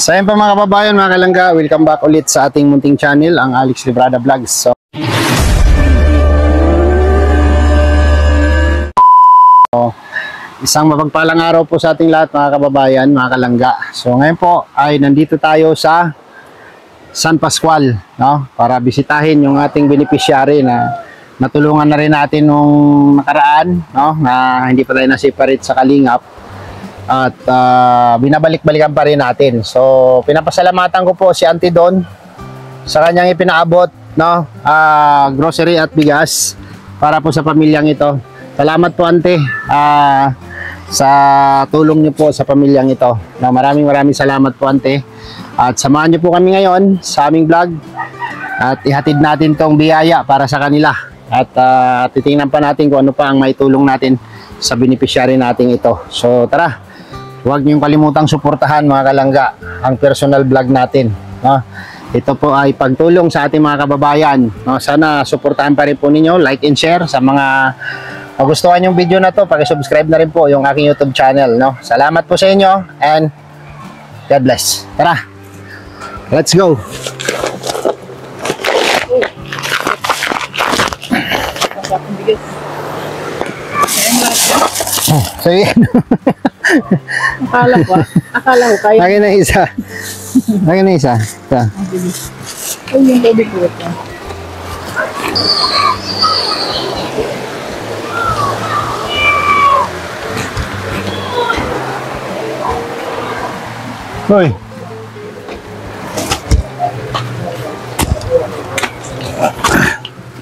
So ayun pa mga kababayan, mga kalangga, welcome back ulit sa ating munting channel, ang Alex Librada Vlogs. So isang mapagpalang araw po sa ating lahat mga kababayan, mga kalangga. So ngayon po ay nandito tayo sa San Pascual, no? Para bisitahin yung ating beneficiary na natulungan na rin natin nung nakaraan, no? Na hindi pa tayo na-separate sa Kalingap. At binabalik-balikan pa rin natin. So pinapasalamatan ko po si Auntie Don sa kanyang ipinaabot, no? Grocery at bigas para po sa pamilyang ito. Salamat po Auntie sa tulong niyo po sa pamilyang ito. No, maraming salamat po Auntie. At samahan niyo po kami ngayon sa aming vlog at ihatid natin tong biyaya para sa kanila. At titingnan pa natin kung ano pa ang maitulong natin sa beneficiary natin ito. So tara, huwag niyong kalimutang suportahan mga kalangga ang personal vlog natin, no? Ito po ay pagtulong sa ating mga kababayan, no? Sana suportahan pa rin po ninyo, like and share. Sa mga magustuhan yung video na to, paki-subscribe na rin po yung aking YouTube channel, no? Salamat po sa inyo and God bless. Tara, let's go. So yan. Akala ko kayo. Akin na isa. Akin na isa. Ay, yung tubig ko ito. Hoy.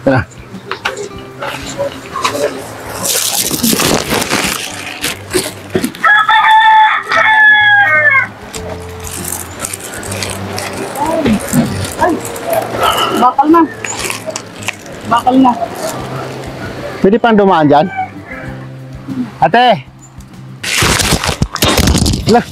Tara. Bakal na. Pwede pang dumaan dyan? Ate! Lah!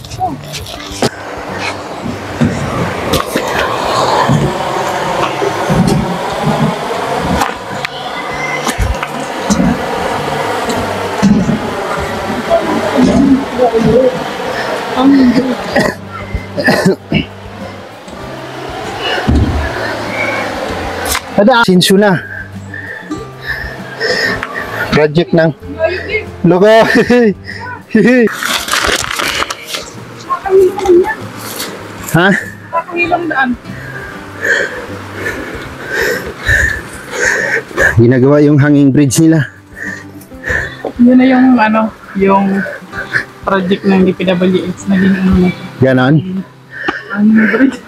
Ada sinsu na. Project ng logo. Ha? Ilang daan. Ginagawa yung hanging bridge nila. Yun na yung ano, yung project ng DPWH na ginawa. Ganon? Hanging bridge.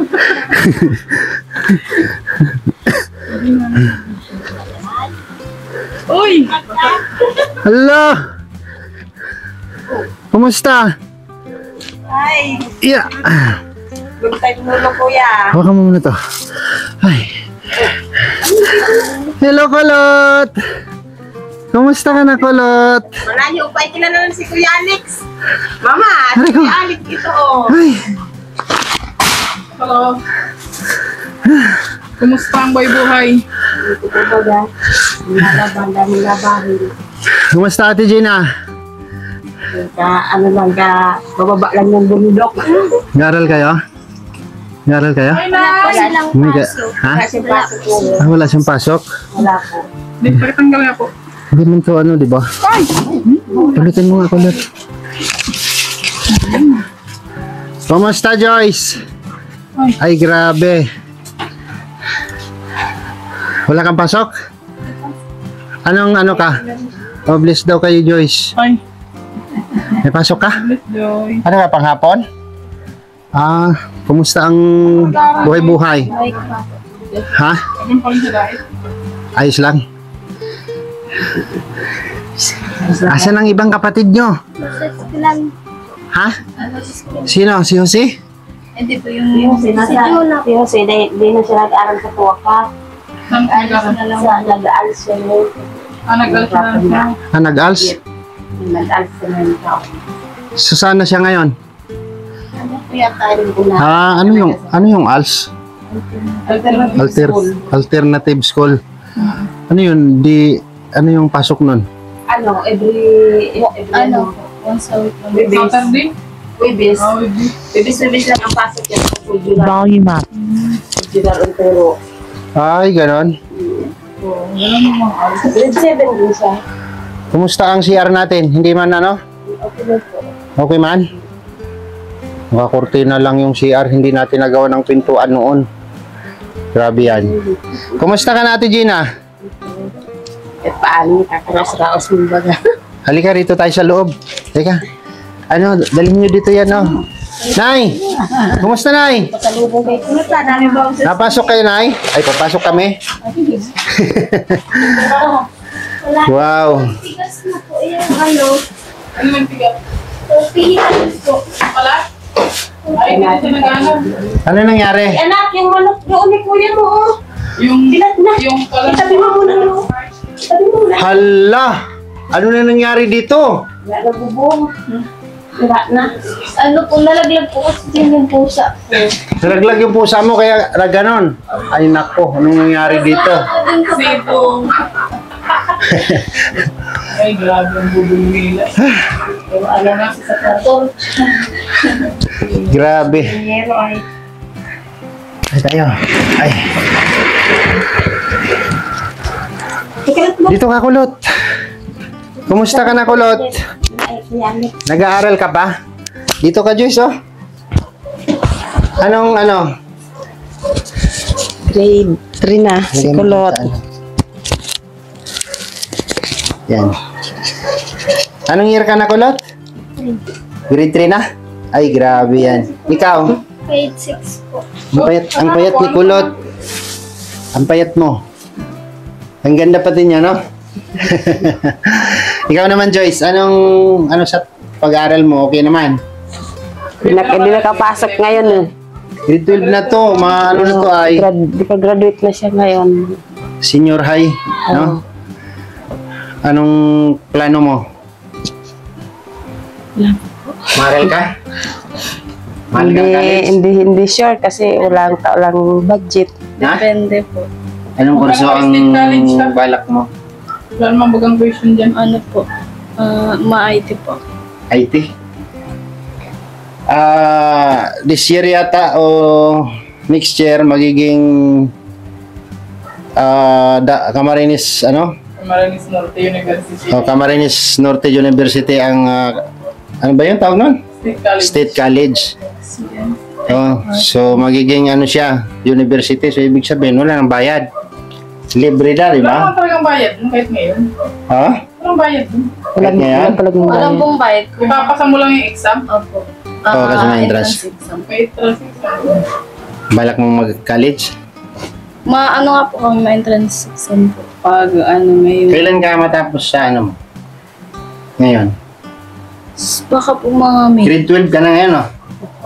Uy! Hello! Kumusta? Hi! Yeah! Good time muna kuya. Hawakan mo muna to. Ay. Hello, Kulot! Kumusta ka na, Kulot? Malayo pa, kilala na si Kuya Alex. Mama, Aray si ko. Kuya Alex ito oh. Ay! Hello! Kumusta ang buhay-buhay? Dito po ba yan? Nalaban, daming labahin. Kumusta, Ate Gina? Ano lang ka, bababa lang ng bundok. Ngaral kayo? Ngaral kayo? Ay na! Wala lang Hindi ka, ha? kasi pasok po. Wala siyang pasok? Wala po. Hindi, pakitanggal nga po. Hindi man to ano, di ba? Ay! Ulitin mo nga, Kulot. Kumusta, Joyce? Ay, grabe. Wala kang pasok? Anong ano ka? Oh, bless daw kayo, Joyce. Ay! May pasok ka? Let's go. Ano ka, panghapon? Kumusta ang buhay-buhay? Ha? Abang pa rin sa diet. Ayos lang. Asan ang ibang kapatid nyo? Ha? Sino? Si Jose? Hindi po Yung Jose, di na siya nag-aaral sa Tuwaka. Nag-aaral siya yun. Nag-alis na lang siya. Nag-ALS? Nag-aaral siya yun. So, saan na siya ngayon? Kaya tayo ko na. Ano yung ALS? Alternative school. Ano yun? Ano yung pasok nun? Every Once a week. Saturday? Wibis. Oh, hindi. Wibis lang ang pasok yan. Volume up. General Ontero. Ay, ganon. Oh, wala namang alis. Grade 7 din siya. Kumusta ang CR natin? Hindi man ano? Okay na po. Okay man? Nakakurtina lang yung CR. Hindi natin nagawa ng pintuan noon. Grabe yan. Kumusta ka na, Ate Gina? At paano kakaras-raos mo baga? Halika rito tayo sa loob. Teka. Ano, dalhin nyo dito yan, oh. Nay! Kumusta, Nay? Pasalubong kayo. Kumusta? Dami ba ang Napasok kayo, Nay? Ay, papasok kami. Wow. Tigas na po yan. Ano? Ano yung tigas? Pihitan po. Pala? Ay, hindi siya nag-ano. Ano nangyari? Anak, yung manok doon ni kuya mo. Oh. Yung, Dilat na. yung pala. Sabi mo muna no. Sabi mo muna. Hala! Ano na nangyari dito? Wala na bubong. Wala na. Ano po, nalaglag po kasi din yung pusa. Nalaglag yung pusa mo kaya ganon. Ay nako, anong nangyari dito? Sipong. Ay, grabe ang bubong nila. Pero alam na sa karton. Grabe. Pero ay. Ay tayo. Ay. Dito ka, Kulot. Kumusta ka na, Kulot? Nag-aaral ka pa? Dito ka, Joyce, oh. Anong, ano? Grade 3 na. Si Kulot. Yan. Anong year ka na, Kulot? Grade 3 na? Ay, grabe yan. Ikaw? Grade 6 po. Ang payat ni Kulot. Ang payat mo. Ang ganda pati niya, no? Ikaw naman, Joyce, ano sa pag-aaral mo? Okay naman? Hindi nakapasok ngayon eh. Grade 12 na to, mga ano na to ay Di pa graduate na siya ngayon. senior high, no? Anong plano mo? Maral ka? Mahal kang college? Hindi sure kasi walang budget. Ha? Depende po. Anong kurso ang State college ka? balak mo? Wala namang bagang version dyan. Ano po? Ma-IT po. IT? This year yata o next year magiging Camarines Camarines Norte University. Camarines Norte University ang ano ba yung tawag nun? State College. State College. So magiging ano siya, university. So ibig sabihin wala nang bayad. Libre na, di Wala ba? naman talagang bayad dun kahit ngayon. Ha? Walang bayad dun. Kahit ngayon? Walang pong bayad. Ipapasa mo lang yung exam. Opo. Oo, kasi may entrance. exam. May entrance exam. Balak mong mag-college? Ano nga po kami ma-entrance exam po. Pag ano ngayon. Kailan ka matapos sa ano mo? Ngayon? Baka po mga May. Grade 12 ka na ngayon, oh.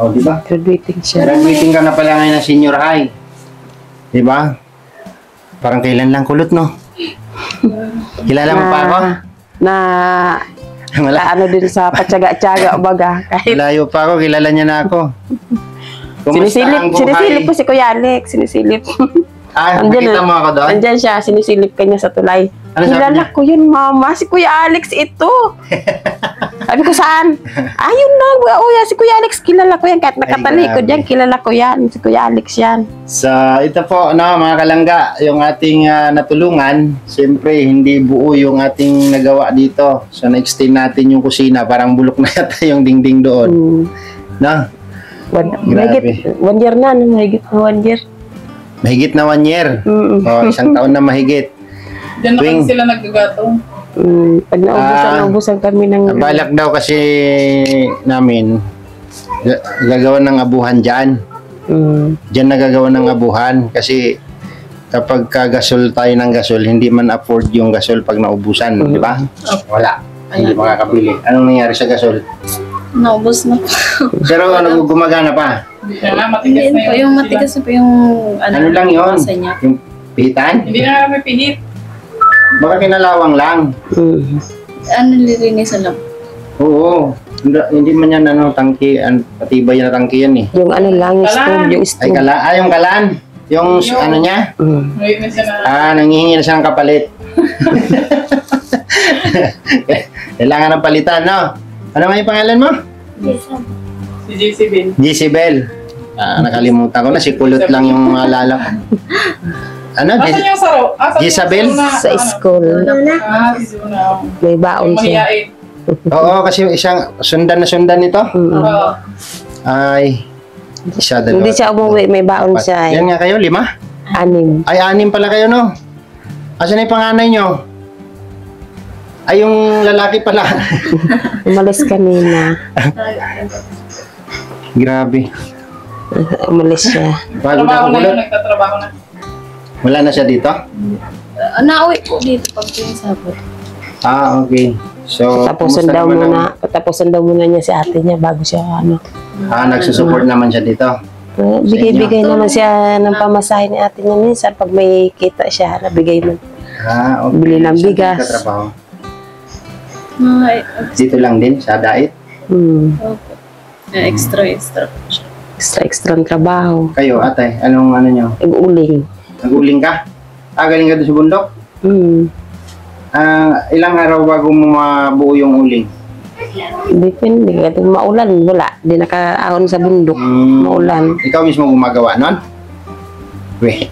Oh, di ba? Graduating siya. Graduating ka na pala ngayon ng senior high. Di ba? Parang kailan lang Kulot, no? Kilala mo pa ako? Na Wala. ano din sa patyaga-tyaga baga. Kahit Layo pa ako, kilala niya na ako. Kumusta ang sinisilip buhay? po si Kuya Alex, sinisilip. Nakita mo ako doon? Nandyan siya, sinisilip kanya sa tulay. Ano sabi Kilala niya? ko yun, mama. Si Kuya Alex ito. Sabi ko, saan? Ayun na, uya, si Kuya Alex, kilala ko yan. Kahit nakatalikod grabe. yan, kilala ko yan. Si Kuya Alex yan. Sa ito po, mga kalangga, yung ating natulungan, siyempre hindi buo yung ating nagawa dito. So na-extend natin yung kusina, parang bulok na yata yung dingding doon. Hmm. Na? Mahigit, 1 year na, no? Mahigit na 1 year. Mahigit na 1 year. Mm. O, isang taon na mahigit. Diyan na Tuwing- kasi sila naggagatong. Pag naubusan kami ng... Balak daw kasi namin, gagawa ng abuhan dyan. Diyan nagagawa ng abuhan kasi kapag kagasol tayo ng gasol, hindi man afford yung gasol pag naubusan, di ba? Wala. Hindi makakabili. Anong nangyari sa gasol? Naubos na po. Pero ano, gumagana pa? Hindi na matigas Hindi na po, yung matigas na po yung Ano lang yun? masa niya. Yung pihitan? Hindi na kami pinit. Baka kinalawang lang. Ano lilinisan lang. Oo. Hindi man yan tangki, patibay na tangki yan eh. Yung ano lang, yung Kalan. stove, yung Ay, stove. yung kalan. Yung ano niya? Ngayon na siya na. Nangihingi na siya ng kapalit. Kailangan ng palitan, no? Ano nga yung pangalan mo? Si JCB. Jezebel. Nakalimutan ko na, si Kulot lang yung maalala ko. Ano? Asan yung saro? Asan Jezabel? yung saro na, Sa school. si Zuna. May baon siya. Mahiyain. Oo, kasi isang sundan na sundan ito. Oo. Ay, isa, dalawa. Hindi siya umuwi, may baon apat. siya. Yan nga kayo, 5? 6. Ay, 6 pala kayo, no? Asan na yung panganay nyo? Ay, yung lalaki pala. Umalis kanina. Grabe. Umalis siya. Bago na Trabaho na kulot. yun, nagtatrabaho na. Wala na siya dito? Nauwi po dito pag pinasabot. Ah, okay. So, Patapusan kumusta daw naman muna. Patapusan daw muna niya si ate niya bago siya nagsusupport naman siya dito. Bigay-bigay naman siya ng pamasahe ni ate niya minsan. Pag may kita siya, nabigay mo. Ah, okay. Bili ng Saan bigas. ka trabaho? Mga Dito lang din, sa Dait. opo. Extra po siya. Extra ang trabaho. Kayo, ate, anong ano nyo? Uling. Naguling ka? Galing ka doon sa bundok? Ilang araw bago mo mabuo yung uling? Depende. Kasi maulan, wala. Di nakaahon sa bundok. Maulan. Ikaw mismo gumagawa nun? Weh,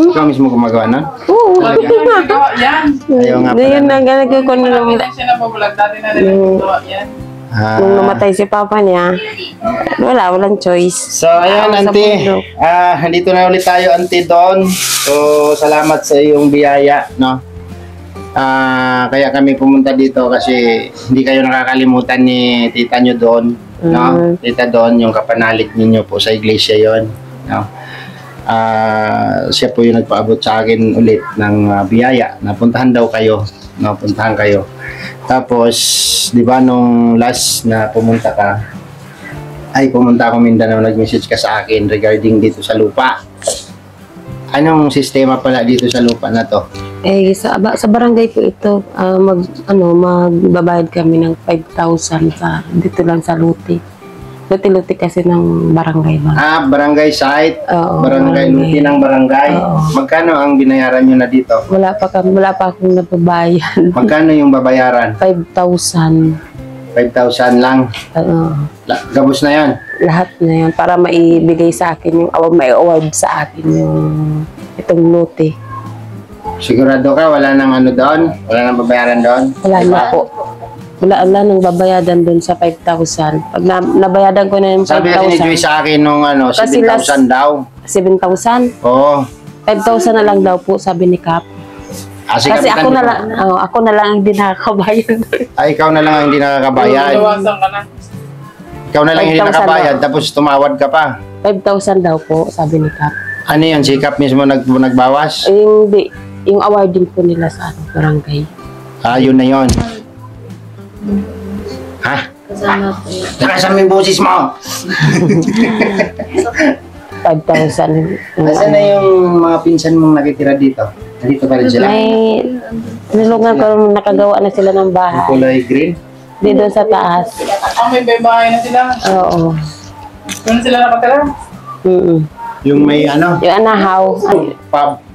ikaw mismo gumagawa nun? Oo. Lagi na nagagawa yan. Ayaw nga pala. Ngayon na gano'n ko Dati nung, na siya nababulag. Dati na nila nagagawa yan. nung namatay si papa niya. Walang choice. So, ayan, Sa auntie. bundok. Nandito na ulit tayo, auntie Don. So, salamat sa iyong biyaya, no? Kaya kami pumunta dito kasi hindi kayo nakakalimutan ni tita nyo doon, no? Tita Don, yung kapanalig ninyo po sa iglesia yon, no? Siya po yung nagpaabot sa akin ulit ng biyaya na puntahan daw kayo, no? Puntahan kayo. Tapos, di ba nung last na pumunta ako Mindanao, nag-message ka sa akin regarding dito sa lupa. Anong sistema pala dito sa lupa na to? Sa barangay po ito, magbabayad kami ng 5,000 dito lang sa Luti. Luti-luti kasi ng barangay ba? Barangay site, Oo, barangay luti ng barangay. Oo. Magkano ang binayaran nyo na dito? Wala pa akong nababayad. Magkano yung babayaran? 5,000. 5,000 lang. Gabos na yan. Lahat na yan para maibigay sa akin may award sa akin yung itong Luti. Sigurado ka, wala nang ano doon? Wala nang babayaran doon? Wala na po. Wala nang babayadan doon sa 5,000. Pag nabayadan ko na yung 5,000. Sabi kasi ni Joy sa akin nung Kasi 7,000 daw. 7,000? Oo. 5,000 na lang daw po, sabi ni Kap. Kasi Kapitan, ako na lang hindi nakakabayad. ikaw na lang ang hindi nakakabayad. Nawasan ka na. Ikaw na lang hindi 5,000 nakabayad, daw. tapos tumawad ka pa. 5,000 daw po, sabi ni Kap. Ano yun, si Kap mismo nagbawas? Hindi, yung award din po nila sa barangay. Yun na yun. Ha? Kasama po yun. Nakasama yung boses mo! 5,000. Nasaan na yung mga pinsan mong nakitira dito? Nandito pa rin sila? May nilungan ko nakagawa na sila ng Yung bahay. kulay green? Di doon sa taas. May babae na sila. Oo. Doon sila nakatira. Yung may ano? Yung anahaw.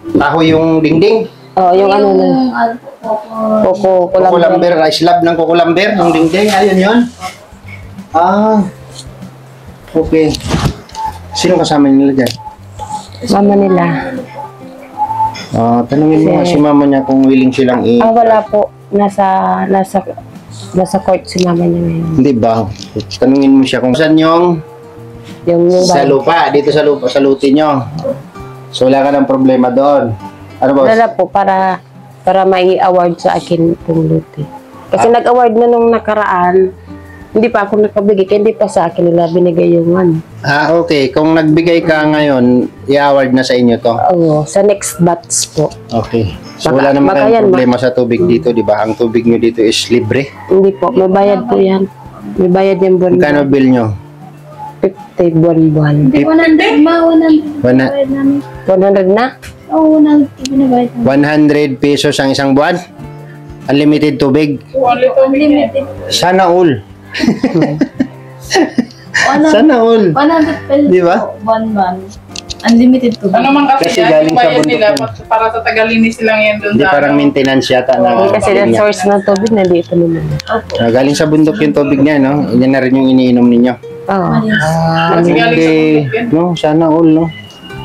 Taho yung dingding? Oo, yung ano na. Kuko, Kukulamber, slab ng kukulamber, yung dingding, ayun yun. Okay. Sino kasama nila dyan? Mama nila. Tanungin mo nga si mama niya kung willing silang Wala po. Nasa court si mama niya ngayon. Hindi ba? Tanungin mo siya kung saan yung sa bahay. lupa, dito sa lupa, sa luti nyo. So wala ka ng problema doon. Ano ba? Wala po para mai-award sa akin itong luti. Kasi nag-award na nung nakaraan, hindi pa ako nakabigay, kaya hindi pa sa akin nila binigay yung ano. Okay. Kung nagbigay ka ngayon, i-award na sa inyo to. Oo, sa next batch po. Okay. So Baka- wala naman baka kayong yan, problema sa tubig dito, di ba? Ang tubig nyo dito is libre. Hindi po, may bayad po yan. May bayad yung buwan. Magkano bill nyo? 50 buwan-buwan. 100 ma, 100 Wana- binabayad namin. 100 na? Oo, 100 binabayad namin. 100 pesos ang isang buwan? Unlimited tubig? Only to me. Limited. Sana all. 100 Sana all. pesos Di ba? po, buwan-buwan. Unlimited to. Ano man kasi, Kasi yan, galing yung sa bayad bundok nila yan. para sa tagalinis lang yan doon Hindi sa parang ano. maintenance yata na. Kasi the source ng tubig nandito naman. Opo. Galing sa bundok yung tubig niya, no? Yan na rin yung iniinom ninyo. Oo. Kasi galing sa Hindi. bundok yan. No, sana all, no?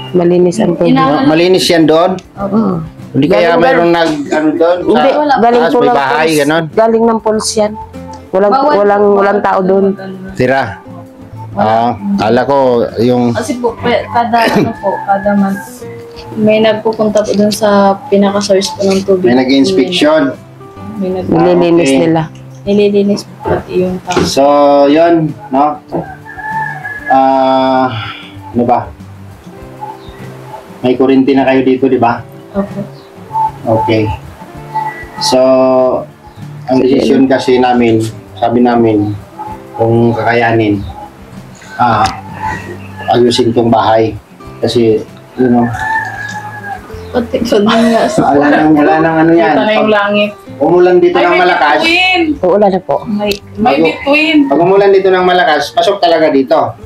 Malinis ang tubig. Malinis yan doon? Oo. Hindi kaya Galing- mayroong ano doon? Hindi, galing taas, po may ng bahay, puls. ganon? Galing ng puls yan. Walang tao doon. Tira. Kala ko yung... Kasi po, kada month, may nagpupunta po dun sa pinaka-source po ng tubig. May nag-inspection. May Nililinis okay. nila. nililinis po pati yung tao. So, yun, no? Ano ba? May kurinti na kayo dito, di ba? Opo. Okay. So, ang desisyon kasi namin, sabi namin, kung kakayanin, ayusin tong bahay. Kasi, you know, Pati ko din nga sa... wala nang ano yan. Kita na yung langit. Umulan dito Ay, ng may malakas. between. Uulan na po. May between. Pag umulan dito ng malakas, pasok talaga dito.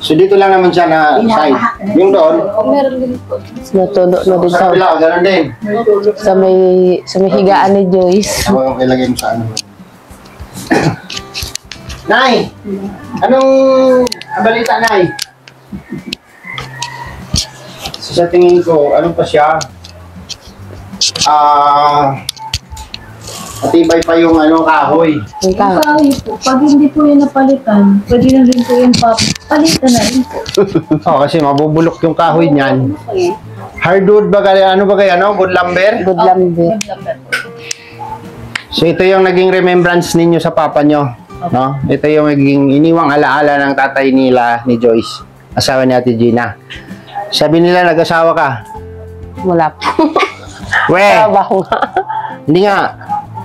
So dito lang naman siya na side. Yung doon, Meron din po. Natulo na din sa sa, kabila, gano'n din. sa may higaan ni Joyce. Ako yung ilagay mo sa ano. Nay! Anong balita, Nay? So, sa tingin ko, ano pa siya? Matibay pa yung ano, kahoy. Yung Yung ka- kahoy po, pag hindi po yun napalitan, pwede na rin po yung palitan na rin po. Kasi mabubulok yung kahoy niyan. Hardwood ba kaya? Ano ba kaya? Ano? Wood lumber? Good lambe. So ito yung naging remembrance ninyo sa papa nyo. No? Ito yung naging iniwang alaala ng tatay nila ni Joyce. Asawa ni Ate Gina. Sabi nila nag-asawa ka. Wala po. We! Trabaho nga. Hindi nga.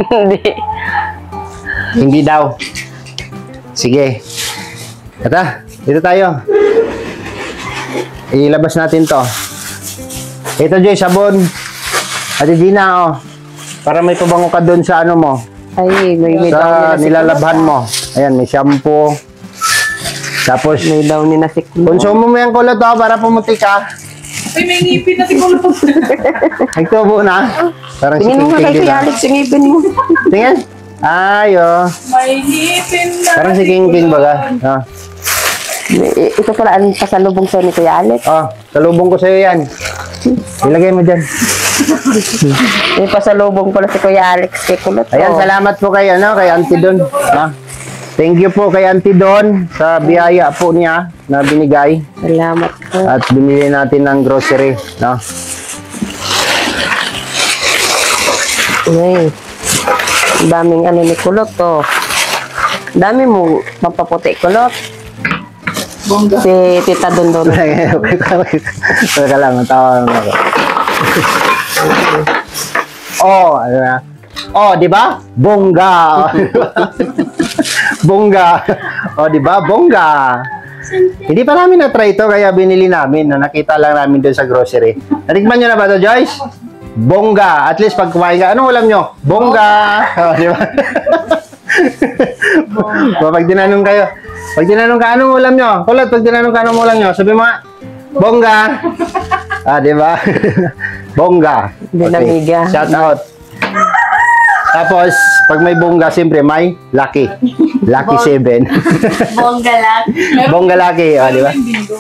Hindi. Hindi daw. Sige. Ata, dito tayo. Ilabas natin to. Ito Joyce, sabon. Ate Gina, oh. Para may pabango ka doon sa ano mo. Ay, may daw Sa ni na nilalabhan mo. Ayan, may shampoo. Tapos, May daw ni na si konsumo mo yung kulot to para pumuti ka. Ay, may ngipin na si Kulot. Nagtubo na. Parang si Tingin mo nga King kay King Kuya din. Alex, yung ngipin mo. Tingin. Ayo. May ngipin na Parang si King King baga. Ito pala ang pasalubong sa ni Kuya Alex. Salubong ko sa'yo yan. Ilagay mo dyan. May pasalubong pala si Kuya Alex kay Kulot. Ayan, salamat po kay, kay Auntie Don. Thank you po kay Auntie Don sa biyaya po niya na binigay. Salamat po. At binili natin ng grocery. No? Ay, daming ano ni Kulot to. Dami mo mapaputi Kulot. Bongga. Si Tita Dondon. Teka lang, matawa lang ako. Ano na? Di ba? Bongga. Bongga. Di ba? Bongga. Hindi pa namin na-try ito, kaya binili namin. Nakita lang namin doon sa grocery. Natikman nyo na ba ito, Joyce? Bongga. At least pag kumain ka, anong ulam nyo? Bongga. Di ba? Pag tinanong kayo, pag tinanong ka, anong ulam nyo? Kulot, pag tinanong ka, anong ulam nyo? Sabi mo nga, bongga. Di ba? Bongga. Dinamiga. Shout out. Tapos, pag may bongga, siyempre may lucky. Lucky 7. Bongga lang. Bongga lucky, di ba? Bingo.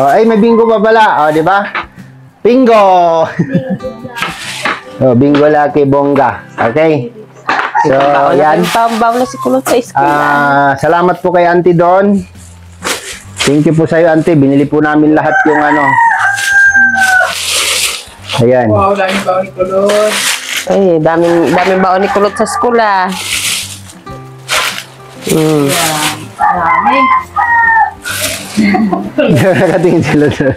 Ay, may bingo pa pala, di ba? Bingo! Bingo lucky bongga. Okay? So, yan. Pambaw na si Kulot sa school. Salamat po kay Auntie Don. Thank you po sa iyo, Auntie. Binili po namin lahat yung ano. Ayan. Wow, daming baon ni Kulot. Ay, daming baon ni Kulot sa school Marami. Nakatingin sila doon.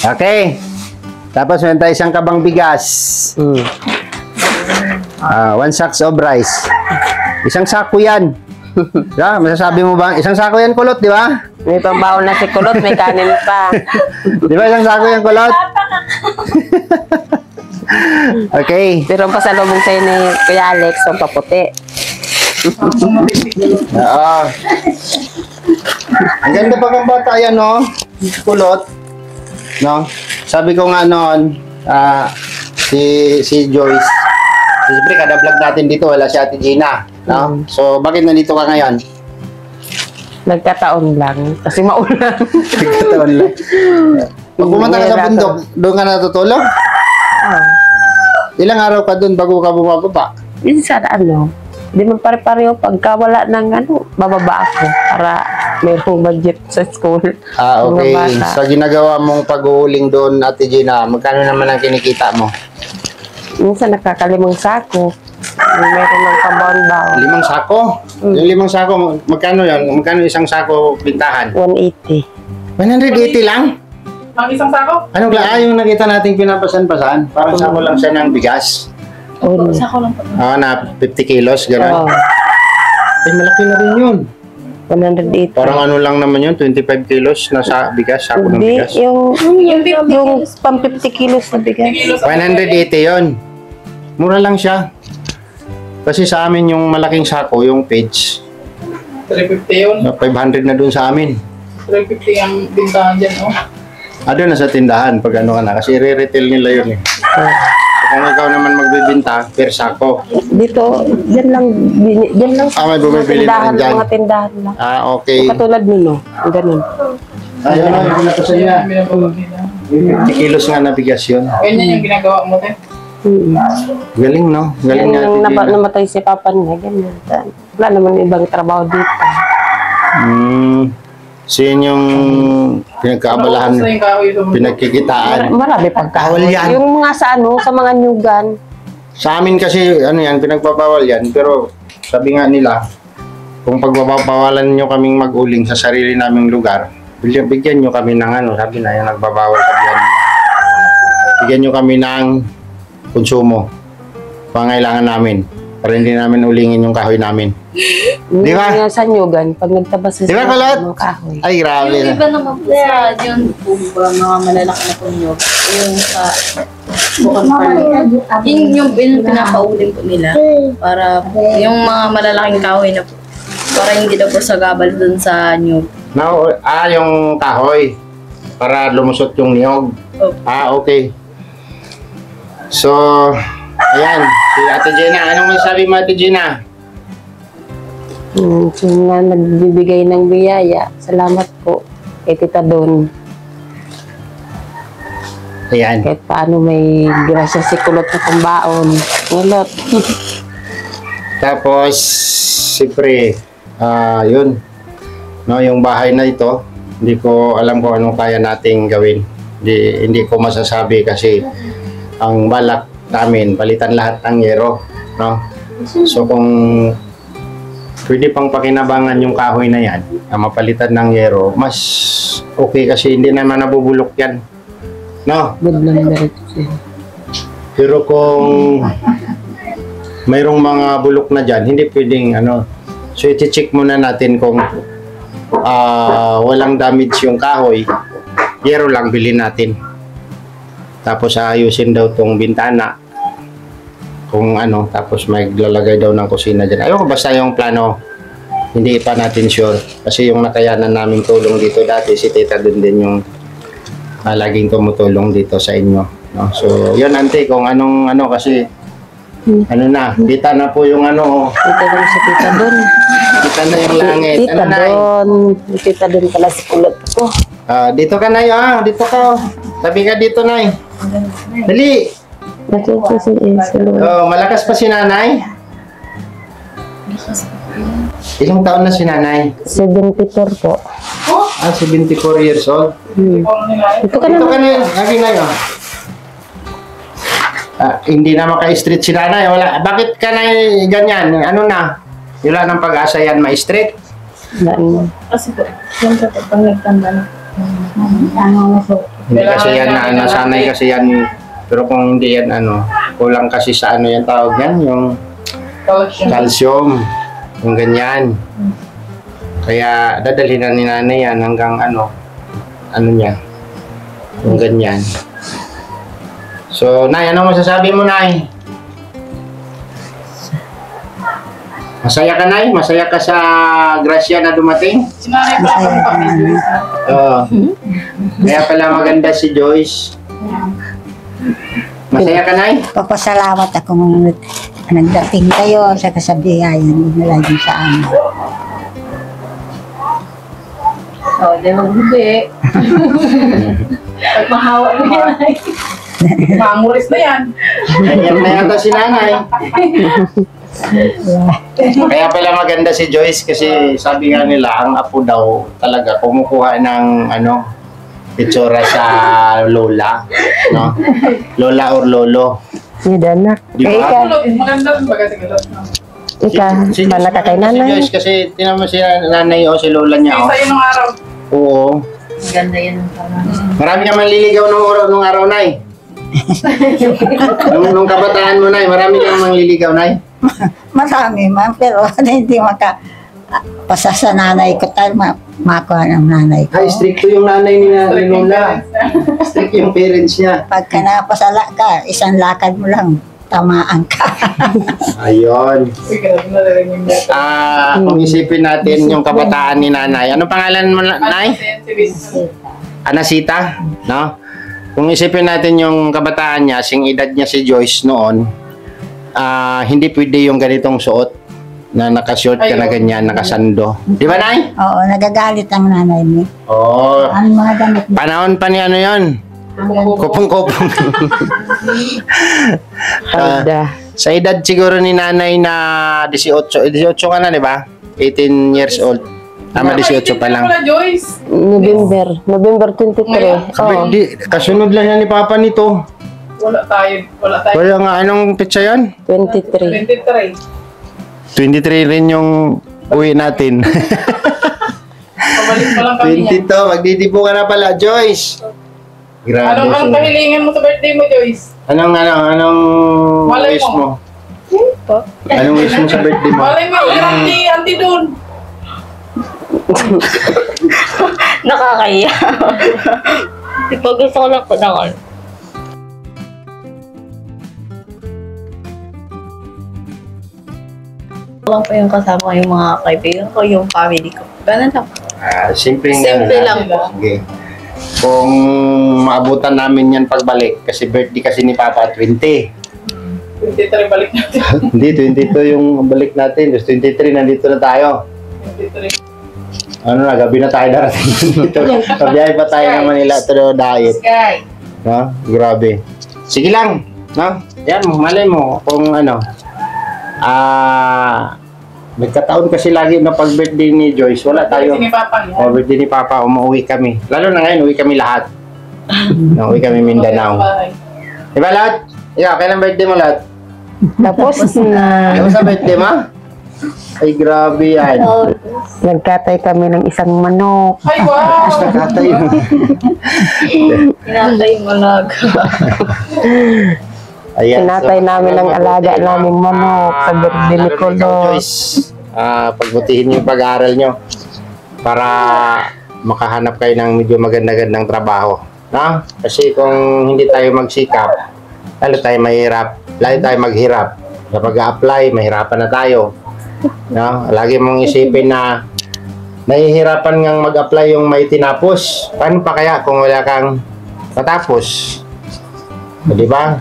Okay. Tapos meron tayo isang kabang bigas. 1 sacks of rice. Isang sako yan. Masasabi mo ba? Isang sako yan, Kulot, di ba? May pambaon na si Kulot, may kanin pa. Di ba isang sako yan, Kulot? Okay. Pero ang pasalubong sa'yo ni Kuya Alex, ang paputi. Oo. Ang ganda pa ng bata yan, no? Kulot. No? Sabi ko nga noon, si Joyce, Siyempre, kada vlog natin dito, wala si Ate Gina. No? So, bakit nandito ka ngayon? Nagkataon lang. Kasi maulan. Nagkataon lang. Pag pumunta ka sa bundok, doon ka natutulog? Ah. Ilang araw ka doon bago ka bumababa? Minsan di man pare-pareho. Pagka wala ng bababa ako para mayroong budget sa school. Ah, okay. Mga bata. So, ginagawa mong pag-uuling doon, Ate Gina, magkano naman ang kinikita mo? Minsan nakakalimang sako. Meron ng kabaon-baon. 5 sako? Yung 5 sako, magkano yun? Magkano isang sako bintahan? 180. 180 lang? Ang isang sako? Ano ba? Yung nakita nating pinapasan-pasan, parang sako lang siya ng bigas. Oh, Sako lang po. Na 50 kilos, gano'n. oh, Ay, malaki na rin yun. 180. Parang ano lang naman yun, 25 kilos na bigas, sako ng Hindi, bigas. yung pang 50 kilos na bigas. 180 yun. Mura lang siya. Kasi sa amin yung malaking sako, yung page, 350 yun. 500 na dun sa amin. 350 ang bintahan dyan, oh. Doon na sa tindahan pag ano ka na. Kasi re-retail nila yun eh. Kung ikaw naman magbibinta, per sako. Dito, dyan lang May bumibili na rin dyan. mga tindahan lang. Okay. Katulad nino, ganun. Ayun na, yung pinatasan niya. Binababa nila. 50 kilos nga na bigas yun. Ganyan yung ginagawa mo, te. Galing, no? Galing Yan nga. yung Ate Gina. namatay si papa niya, ganyan. Wala naman ibang trabaho dito. So yun yung pinagkaabalahan, Naubos na yung kahoy sa mundo. pinagkikitaan. Marami pagkaon. Bawal yan. Yung mga sa sa mga nyugan, Sa amin kasi, ano yan, pinagbabawal yan. Pero sabi nga nila, kung pagbabawalan nyo kaming mag-uling sa sarili naming lugar, bigyan nyo kami ng ano, sabi na yung nagbabawal sabi yan. Bigyan nyo kami ng konsumo. Pangailangan namin. Para hindi namin ulingin yung kahoy namin. Di ba? yung sa nyugan, pag nagtabas sa Di ba, Kulot? ng kahoy. Ay, grabe Yung na. iba naman po sa yun po ba, mga malalaki na punyog. Yung sa bukod farming. Yung pinapauling po nila. Para yung mga malalaking kahoy na po. Para hindi na po sagabal dun sa nyug. Yung kahoy. Para lumusot yung niyog. Opo. Okay. So, ayan. Si Ate Gina. Anong masasabi mo, Ate Gina? Yung nga nagbibigay ng biyaya, salamat po kay Tita Don. Ayan. Kahit paano may grasya si Kulot na pambaon. Kulot. Tapos, siyempre, yun. No, yung bahay na ito, hindi ko alam kung anong kaya nating gawin. Hindi ko masasabi kasi ang balak namin, palitan lahat ng yero. No? So, kung pwede pang pakinabangan yung kahoy na yan, mapalitan ng yero, mas okay kasi hindi naman nabubulok yan. No? Good lang diretso. Pero kung mayroong mga bulok na dyan, hindi pwedeng ano. So, iti-check muna natin kung walang damage yung kahoy, yero lang bilhin natin. Tapos ayusin daw tong bintana. Kung ano, tapos may lalagay daw ng kusina dyan. Ayoko, basta yung plano, hindi pa natin sure. Kasi yung nakayanan namin tulong dito dati, si Tita dun din yung laging tumutulong dito sa inyo. No? So, yun, ante, kung anong ano kasi, ano na, kita na po yung ano, Tita Don si Tita Don. kita na yung langit. Tita Ano na? Don. Tita Don pala si Kulot ko. Dito ka na dito ka. Tabi ka dito, Nay. Dali. Nakita si Islo. Malakas pa si nanay? Ilang taon na si nanay? 74 po. 74 years old. Ito ka Dito na. ka na, lagi na yun. Hindi na maka-street si nanay. Wala. Bakit ka na ganyan? Ano na? Wala ng pag-asa yan ma-street. Kasi po, siyempre po, pag nagtanda na. Hindi kasi yan na nasanay kasi yan. Pero kung hindi yan kulang kasi sa ano yan tawag yan, yung calcium, yung ganyan. Kaya dadalhin na ni nanay yan hanggang ano niya, yung ganyan. So, Nay, ano masasabi mo, Nay? Masaya ka, Nay? Masaya ka sa grasya na dumating? Sinanay pala kami pamilya. Oo. Kaya pala maganda si Joyce. Masaya ka, Nay? Papasalamat ako mga nagdating kayo sa kasabihan, nila din sa amin. Oh, di magbubi. Pag mahawa na yan. Manguris na yan. Ganyan na yata si nanay. Kaya pala maganda si Joyce kasi sabi nga nila, ang apo daw talaga kumukuha ng itsura sa lola. No? Lola or lolo. Yun na. Di ba? Ika, Maganda rin baga sa galot. ika, bala ka kay Si nanay. Joyce kasi tinan mo si nanay o si lola niya. Isa yun nung araw. Oo. Maganda yan ang parang. Marami ka manliligaw nung araw, Nay. nung kabataan mo, Nay, marami kang manliligaw, Nay. Marami man, pero hindi pasa sa nanay ko tayo, makuha ng nanay ko. Ay, stricto yung nanay ni Lola. Strict yung parents niya. Pagka napasala ka, isang lakad mo lang, tamaan ka. Ayun. Uy, grabe na rin yung data. Kung isipin natin yung kabataan ni nanay. Ano pangalan mo, Nay? Anasita, no? Kung isipin natin yung kabataan niya, sing edad niya si Joyce noon, hindi pwede yung ganitong suot na nakashort ka na ganyan, nakasando. Di ba, Nay? Oo, nagagalit ang nanay mo. Oo. Ang mga damit mo. Panahon pa ni ano yun? Kupong-kupong. Palda. Sa edad siguro ni nanay na 18 ka na, di ba? 18 years old. Tama, 18 pa lang. Wala, Joyce. November 23. Oo. Di, kasunod lang yan ni Papa nito. Wala tayo. Wala nga, anong pitsa yan? 23. 23. 23 rin yung uwi natin. Pabalik pa lang kami niya. 22, magdidibo ka na pala, Joyce. Grabe. Anong kahilingan mo sa birthday mo, Joyce? Anong Malay wish mo. mo? Anong wish mo sa birthday mo? Malay mo, yung auntie doon. Nakakaya. Di ba gusto ko lang po ng lang po yung kasama ko yung mga kaibigan ko, yung family ko. Ganun lang. Simple Lang po. Sige. Kung maabutan namin yan pagbalik, kasi birthday kasi ni Papa 20. 23 balik natin. Hindi, 22 yung balik natin. Just 23, nandito na tayo. 23. Ano na, gabi na tayo darating dito. Kabiyahe pa tayo ng Manila to diet. Sky. No? Grabe. Sige lang. No? Yan, malay mo kung ano. Nagkataon kasi lagi na pag birthday ni Joyce, wala tayo. Birthday ni Papa yan. O birthday ni Papa, umuwi kami. Lalo na ngayon, uwi kami lahat. Uwi kami Mindanao. Diba lahat? Ikaw, kailan birthday mo lahat? Tapos na Ano sa birthday mo? Ay, grabe yan. nagkatay kami ng isang manok. Ay, wow! Tapos nakatay yun. Tinatay mo lag. Ayan, Tinatay namin ang alaga naming manok sa birthday ni lalo na ikaw, Kulot. Joyce. Pagbutihin niyo yung pag-aaral niyo para makahanap kayo ng medyo maganda-gandang trabaho. No? Kasi kung hindi tayo magsikap, lalo tayo mahirap, lalo tayo maghirap. Sa pag-a-apply, mahirapan na tayo. No? Lagi mong isipin na nahihirapan ngang mag-apply yung may tinapos. Paano pa kaya kung wala kang matapos? Di ba?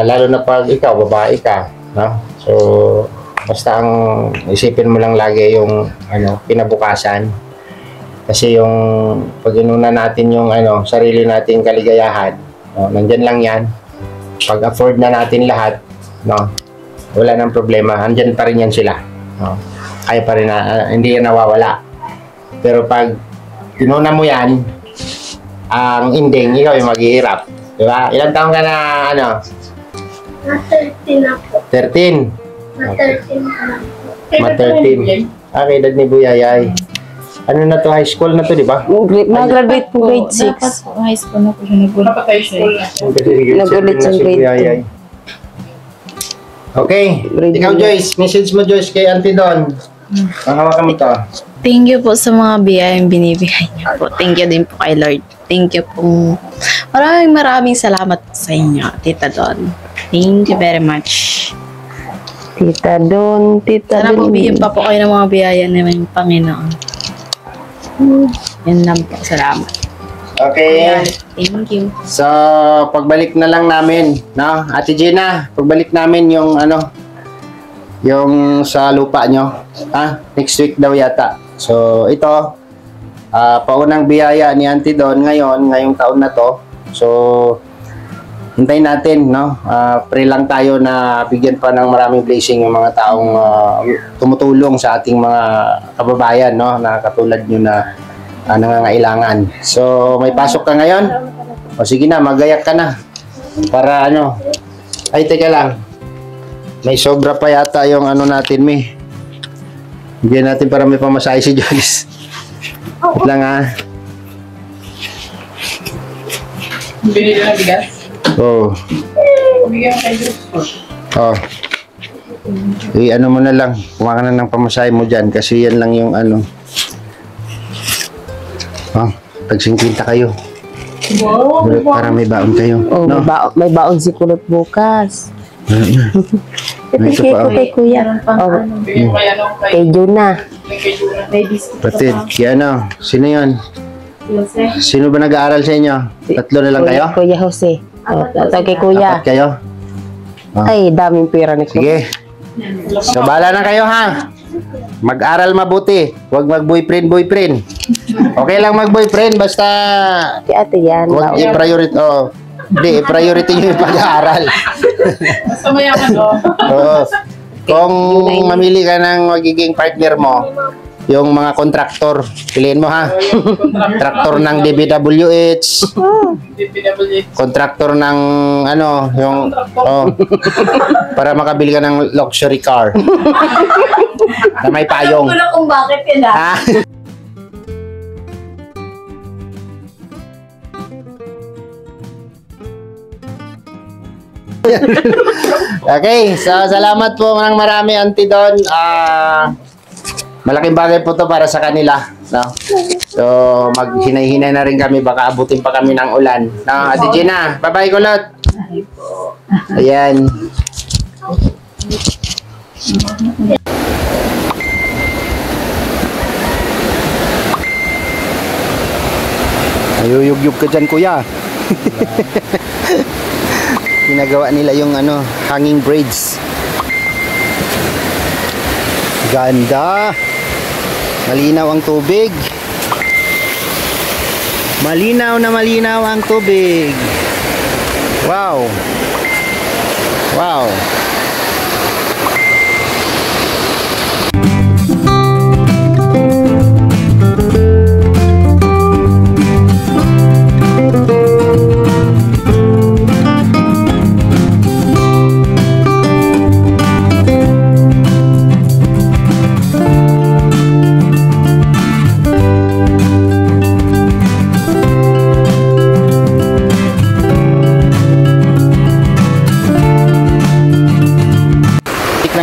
Lalo na pag ikaw, babae ka, no? So, basta ang isipin mo lang lagi yung kinabukasan. Kasi yung pag inuna natin yung sarili nating kaligayahan, no? Nandyan lang yan. Pag afford na natin lahat, no? Wala nang problema. Andyan pa rin yan sila. No? Kaya pa rin hindi yan nawawala. Pero pag inuna mo yan, ang ending, ikaw yung maghihirap. Diba? Ilang taong ka na, 13 na po. 13? Ma-13 ka lang po. Ma-13. Okay, edad ni Buyayay. Ano na to, high school na to, di ba? Mag-graduate po grade Dapat 6. po, high school na po siya nag-good. Dapat high school na. Nag-ulit na sa si grade Buyayay. Okay, Grade ikaw 2. Joyce, message mo Joyce kay Auntie Don. Ang hawakan mo to. Thank you po sa mga biyayang binibigay niyo po. Thank you din po kay Lord. Thank you po. Maraming salamat po sa inyo, Tita Don. Thank you very much. Tita Don, Tita Sana po Don. bigyan pa po kayo ng mga biyaya naman yung Panginoon. Yan lang po. Salamat. Okay. Thank you. So, pagbalik na lang namin, no? Ate Gina, pagbalik namin yung yung sa lupa nyo. Next week daw yata. So, ito, paunang biyaya ni Auntie Don ngayong taon na to. So, hintayin natin, no? Pray lang tayo na bigyan pa ng maraming blessing yung mga taong tumutulong sa ating mga kababayan, no? Na katulad nyo na nangangailangan. So, may pasok ka ngayon? O sige na, magayak ka na. Para ay teka lang. May sobra pa yata yung natin, Mi. Bigyan natin para may pamasahe si Joyce. Wait lang Binili na bigas. Oh. Bigyan kay Diyos. Oh. Mo na lang. Kuha ka na ng pamasahe mo dyan kasi yan lang yung tag-50 kayo. Wow. Para may baon kayo. Oh, No? may baon si Kulot bukas. May ito Bigay pa. ko kay Kuya. Oh, Bigyan ko kay kay Juna. kay Juna. Batid, kaya sino yun? Sino ba nag-aaral sa inyo? Tatlo na lang kayo? Kuya Jose. Oh, ito kay Kuya. Apat kayo? Ay, daming pera ni Kuya. Sige. So, bahala na kayo ha. Mag-aral mabuti. Huwag mag-boyfriend. Okay lang mag-boyfriend basta Si ate yan. huwag baon. i-priority. Hindi, i-priority nyo yung pag-aaral. Basta mayaman, Oo. Kung mamili ka ng magiging partner mo, yung mga kontraktor, piliin mo ha. Kontraktor ng DPWH, DPWH. kontraktor ng para makabili ka ng luxury car na may payong. Alam ko na kung bakit yun Ha? Okay, so salamat po ng marami, Auntie Don. Malaking bagay po to para sa kanila, no? So, maghinay-hinay na rin kami, baka abutin pa kami ng ulan. No, Ate Gina, bye-bye kulot. Ayan. Ayuyugyug ka dyan, kuya. Ginagawa nila yung hanging braids. Ganda. Malinaw ang tubig. Malinaw na malinaw ang tubig. Wow. Wow.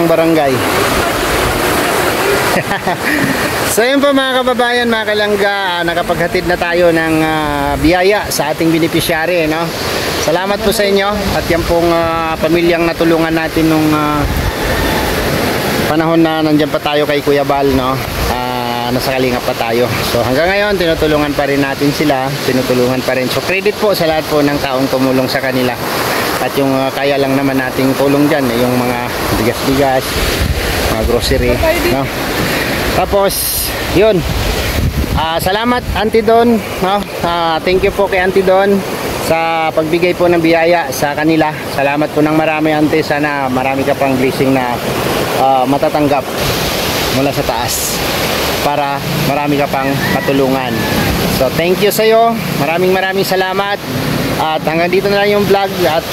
Barangay. So yun po mga kababayan, mga kalangga, nakapaghatid na tayo ng biyaya sa ating beneficiary, no? Salamat po sa inyo at yan pong pamilyang natulungan natin nung panahon na nandiyan pa tayo kay Kuya Bal, no? Nasa Kalingap pa tayo. So hanggang ngayon tinutulungan pa rin natin sila, tinutulungan pa rin. So credit po sa lahat po ng taong tumulong sa kanila. At yung kaya lang naman nating tulong dyan, yung mga bigas-bigas, mga grocery, no? Tapos, yun. Salamat, Auntie Don, no? Thank you po kay Auntie Don sa pagbigay po ng biyaya sa kanila. Salamat po ng marami, Auntie. Sana marami ka pang blessing na matatanggap mula sa taas para marami ka pang matulungan. So, thank you sa iyo. Maraming salamat. At hanggang dito na lang yung vlog at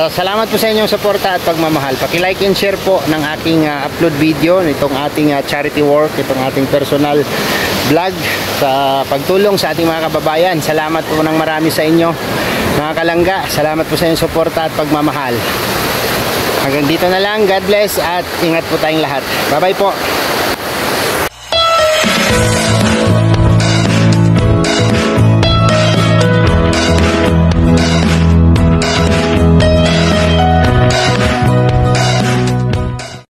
salamat po sa inyong suporta at pagmamahal. Paki-like and share po ng aking upload video nitong ating charity work, itong ating personal vlog sa pagtulong sa ating mga kababayan. Salamat po ng marami sa inyo mga kalangga. Salamat po sa inyong suporta at pagmamahal. Hanggang dito na lang. God bless at ingat po tayong lahat. Bye bye po.